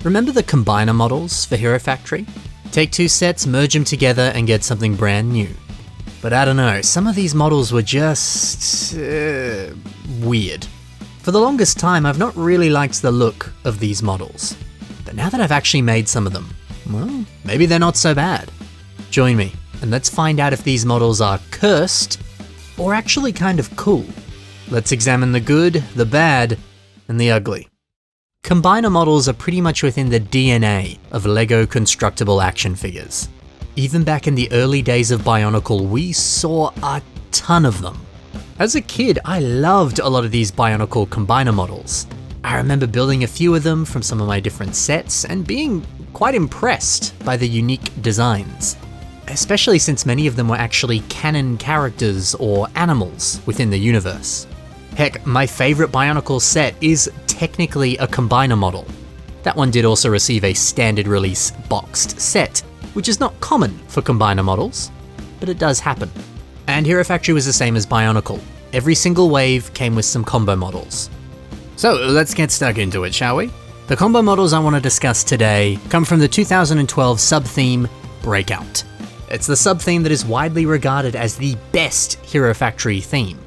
Remember the combiner models for Hero Factory? Take two sets, merge them together, and get something brand new. But I don't know, some of these models were just weird. For the longest time, I've not really liked the look of these models. But now that I've actually made some of them, well, maybe they're not so bad. Join me, and let's find out if these models are cursed, or actually kind of cool. Let's examine the good, the bad, and the ugly. Combiner models are pretty much within the DNA of LEGO constructible action figures. Even back in the early days of Bionicle, we saw a ton of them. As a kid, I loved a lot of these Bionicle combiner models. I remember building a few of them from some of my different sets and being quite impressed by the unique designs, especially since many of them were actually canon characters or animals within the universe. Heck, my favorite Bionicle set is technically a combiner model. That one did also receive a standard release boxed set, which is not common for combiner models, but it does happen. And Hero Factory was the same as Bionicle. Every single wave came with some combo models. So let's get stuck into it, shall we? The combo models I want to discuss today come from the 2012 sub-theme Breakout. It's the sub-theme that is widely regarded as the best Hero Factory theme.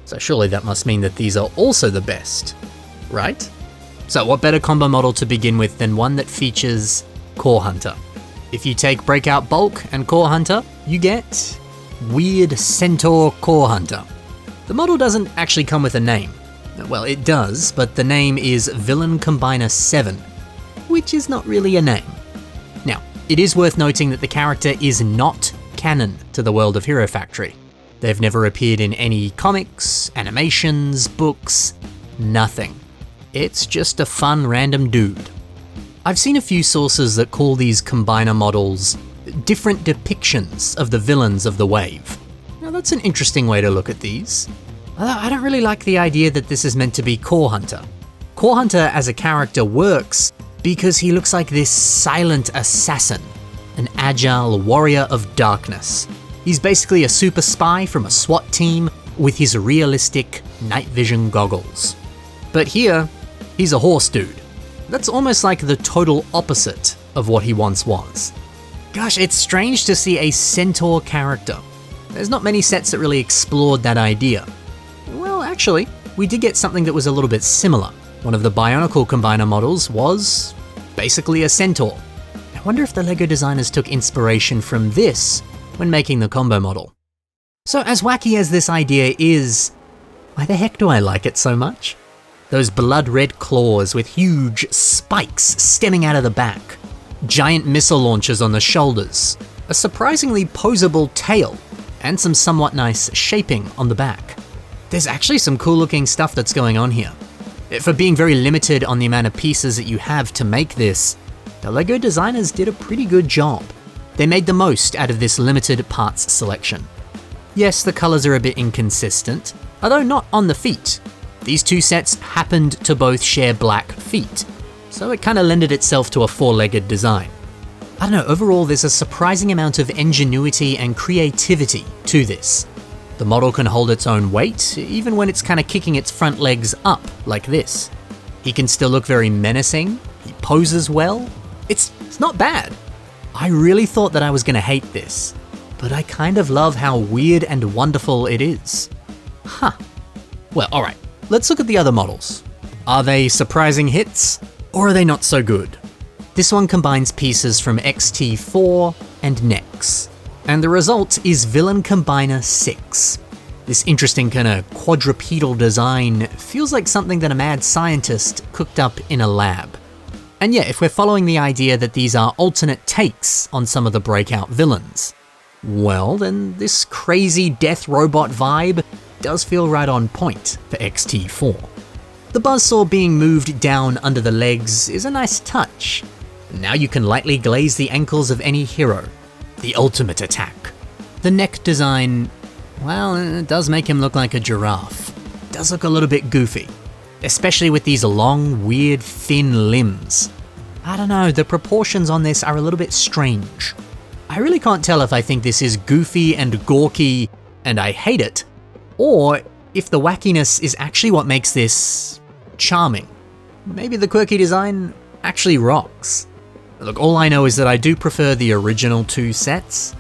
So surely that must mean that these are also the best, right? So what better combo model to begin with than one that features Core Hunter? If you take Breakout Bulk and Core Hunter, you get Weird Centaur Core Hunter. The model doesn't actually come with a name. Well, it does, but the name is Villain Combiner 7, which is not really a name. Now, it is worth noting that the character is not canon to the world of Hero Factory. They've never appeared in any comics, animations, books, nothing. It's just a fun random dude. I've seen a few sources that call these combiner models different depictions of the villains of the wave. Now that's an interesting way to look at these. I don't really like the idea that this is meant to be Core Hunter. Core Hunter as a character works because he looks like this silent assassin, an agile warrior of darkness. He's basically a super spy from a SWAT team with his realistic night vision goggles. But here, he's a horse dude. That's almost like the total opposite of what he once was. Gosh, it's strange to see a centaur character. There's not many sets that really explored that idea. Well, actually, we did get something that was a little bit similar. One of the Bionicle combiner models was basically a centaur. I wonder if the LEGO designers took inspiration from this when making the combo model. So as wacky as this idea is, why the heck do I like it so much? Those blood red claws with huge spikes stemming out of the back, giant missile launchers on the shoulders, a surprisingly posable tail, and some somewhat nice shaping on the back. There's actually some cool looking stuff that's going on here. For being very limited on the amount of pieces that you have to make this, the LEGO designers did a pretty good job. They made the most out of this limited parts selection. Yes, the colors are a bit inconsistent, although not on the feet. These two sets happened to both share black feet, so it kind of lended itself to a four-legged design. I don't know, overall there's a surprising amount of ingenuity and creativity to this. The model can hold its own weight, even when it's kind of kicking its front legs up like this. He can still look very menacing, he poses well. It's not bad. I really thought that I was going to hate this, but I kind of love how weird and wonderful it is. Huh. Well, alright, let's look at the other models. Are they surprising hits, or are they not so good? This one combines pieces from XT4 and Nex, and the result is Villain Combiner 6. This interesting kind of quadrupedal design feels like something that a mad scientist cooked up in a lab. And yeah, if we're following the idea that these are alternate takes on some of the Breakout villains, well, then this crazy death robot vibe does feel right on point for XT4. The buzzsaw being moved down under the legs is a nice touch. Now you can lightly glaze the ankles of any hero. The ultimate attack. The neck design, well, it does make him look like a giraffe. It does look a little bit goofy, especially with these long, weird, thin limbs. I don't know, the proportions on this are a little bit strange. I really can't tell if I think this is goofy and gawky and I hate it, or if the wackiness is actually what makes this charming. Maybe the quirky design actually rocks. Look, all I know is that I do prefer the original 2 sets.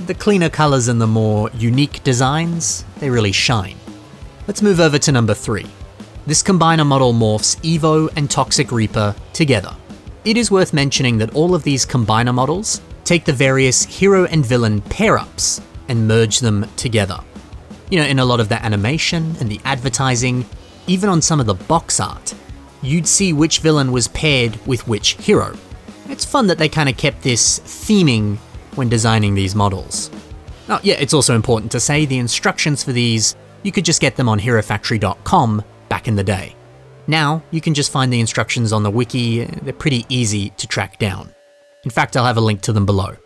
The cleaner colors and the more unique designs, they really shine. Let's move over to number 3. This combiner model morphs Evo and Toxic Reaper together. It is worth mentioning that all of these combiner models take the various hero and villain pair-ups and merge them together. You know, in a lot of the animation and the advertising, even on some of the box art, you'd see which villain was paired with which hero. It's fun that they kind of kept this theming when designing these models. Oh yeah, it's also important to say the instructions for these, you could just get them on HeroFactory.com back in the day. Now, you can just find the instructions on the wiki, they're pretty easy to track down. In fact, I'll have a link to them below.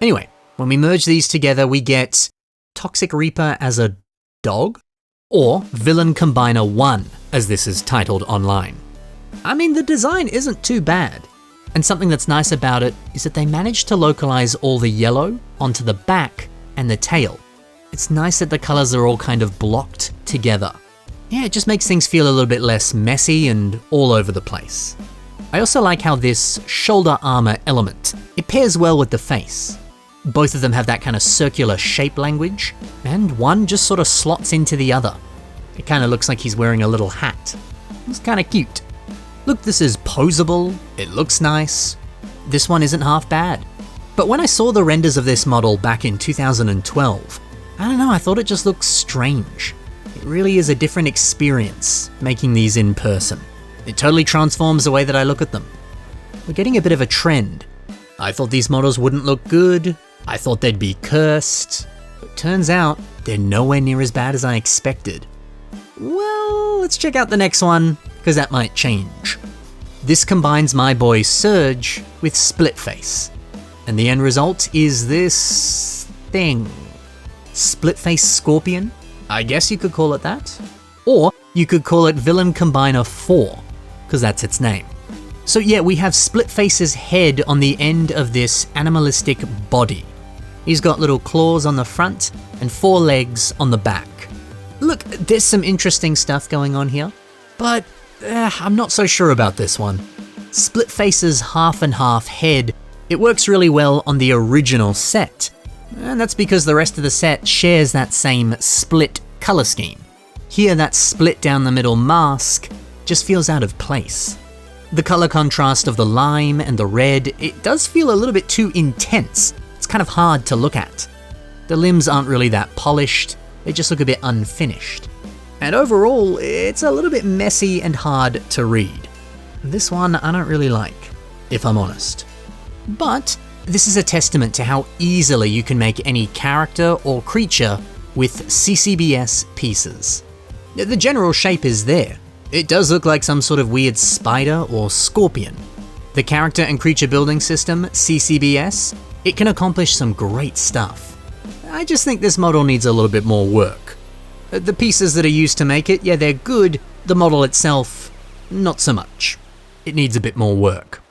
Anyway, when we merge these together, we get Toxic Reaper as a dog, or Villain Combiner 1, as this is titled online. I mean, the design isn't too bad, and something that's nice about it is that they managed to localize all the yellow onto the back and the tail. It's nice that the colors are all kind of blocked together. Yeah, it just makes things feel a little bit less messy and all over the place. I also like how this shoulder armor element, it pairs well with the face. Both of them have that kind of circular shape language, and one just sort of slots into the other. It kind of looks like he's wearing a little hat. It's kind of cute. Look, this is posable, it looks nice. This one isn't half bad. But when I saw the renders of this model back in 2012, I don't know, I thought it just looks strange. It really is a different experience making these in person. It totally transforms the way that I look at them. We're getting a bit of a trend. I thought these models wouldn't look good, I thought they'd be cursed, but turns out they're nowhere near as bad as I expected. Well, let's check out the next one, because that might change. This combines my boy Surge with Splitface, and the end result is this thing. Splitface Scorpion? I guess you could call it that. Or you could call it Villain Combiner 4, because that's its name. So yeah, we have Splitface's head on the end of this animalistic body. He's got little claws on the front and 4 legs on the back. Look, there's some interesting stuff going on here, but I'm not so sure about this one. Splitface's half and half head, it works really well on the original set, and that's because the rest of the set shares that same split color scheme. Here, that split down the middle mask just feels out of place. The color contrast of the lime and the red, it does feel a little bit too intense. It's kind of hard to look at. The limbs aren't really that polished, they just look a bit unfinished. And overall, it's a little bit messy and hard to read. This one I don't really like, if I'm honest. But this is a testament to how easily you can make any character or creature with CCBS pieces. The general shape is there. It does look like some sort of weird spider or scorpion. The character and creature building system, CCBS, it can accomplish some great stuff. I just think this model needs a little bit more work. The pieces that are used to make it, yeah, they're good. The model itself, not so much. It needs a bit more work.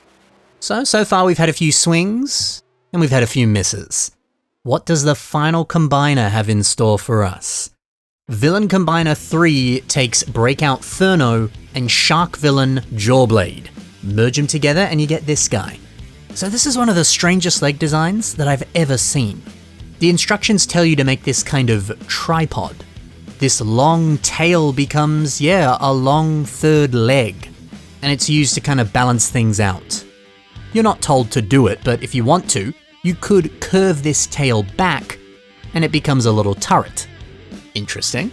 So far we've had a few swings, and we've had a few misses. What does the final combiner have in store for us? Villain Combiner 3 takes Breakout Furno and Shark Villain Jawblade. Merge them together and you get this guy. So this is one of the strangest leg designs that I've ever seen. The instructions tell you to make this kind of tripod. This long tail becomes, yeah, a long third leg, and it's used to kind of balance things out. You're not told to do it, but if you want to, you could curve this tail back and it becomes a little turret. Interesting.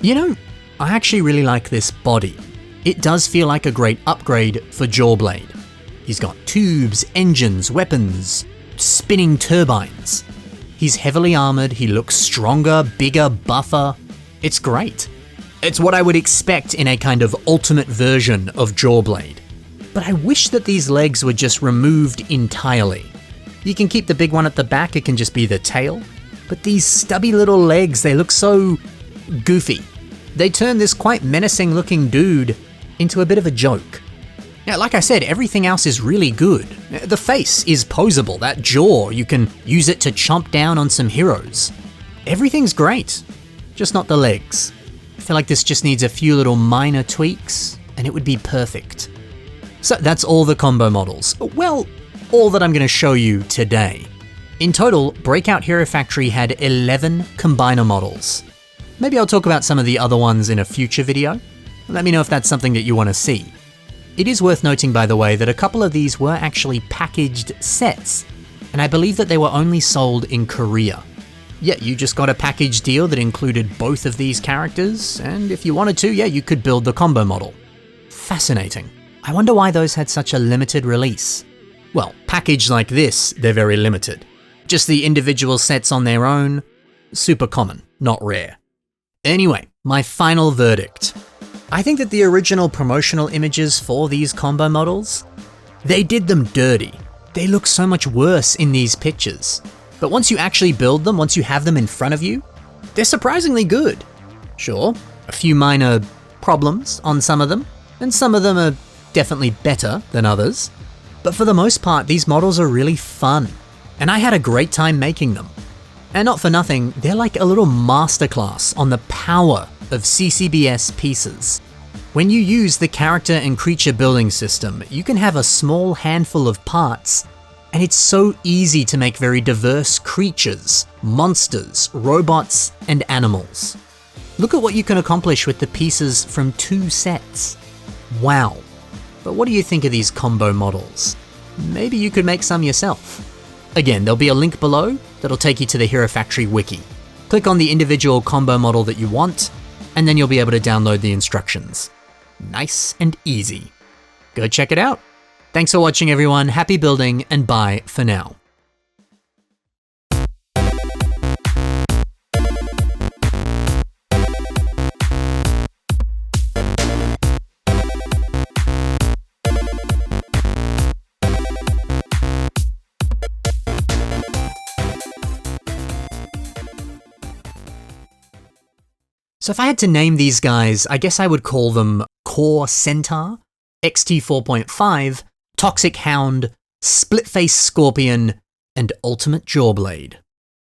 You know, I actually really like this body. It does feel like a great upgrade for Jawblade. He's got tubes, engines, weapons, spinning turbines. He's heavily armored, he looks stronger, bigger, buffer. It's great. It's what I would expect in a kind of ultimate version of Jawblade. But I wish that these legs were just removed entirely. You can keep the big one at the back, it can just be the tail. But these stubby little legs, they look so goofy. They turn this quite menacing looking dude into a bit of a joke. Now, like I said, everything else is really good. The face is posable, that jaw, you can use it to chomp down on some heroes. Everything's great, just not the legs. I feel like this just needs a few little minor tweaks, and it would be perfect. So that's all the combo models. Well, all that I'm going to show you today. In total, Breakout Hero Factory had 11 combiner models. Maybe I'll talk about some of the other ones in a future video. Let me know if that's something that you want to see. It is worth noting, by the way, that a couple of these were actually packaged sets, and I believe that they were only sold in Korea. Yeah, you just got a package deal that included both of these characters, and if you wanted to, yeah, you could build the combo model. Fascinating. I wonder why those had such a limited release. Well, packaged like this, they're very limited. Just the individual sets on their own, super common, not rare. Anyway, my final verdict. I think that the original promotional images for these combo models, they did them dirty. They look so much worse in these pictures. But once you actually build them, once you have them in front of you, they're surprisingly good. Sure, a few minor problems on some of them, and some of them are definitely better than others. But for the most part, these models are really fun, and I had a great time making them. And not for nothing, they're like a little masterclass on the power of CCBS pieces. When you use the character and creature building system, you can have a small handful of parts, and it's so easy to make very diverse creatures, monsters, robots, and animals. Look at what you can accomplish with the pieces from 2 sets. Wow. But what do you think of these combo models? Maybe you could make some yourself. Again, there'll be a link below that'll take you to the Hero Factory wiki. Click on the individual combo model that you want, and then you'll be able to download the instructions. Nice and easy. Go check it out. Thanks for watching, everyone. Happy building, and bye for now. So if I had to name these guys, I guess I would call them Core Centaur, XT4.5, Toxic Hound, Splitface Scorpion, and Ultimate Jawblade.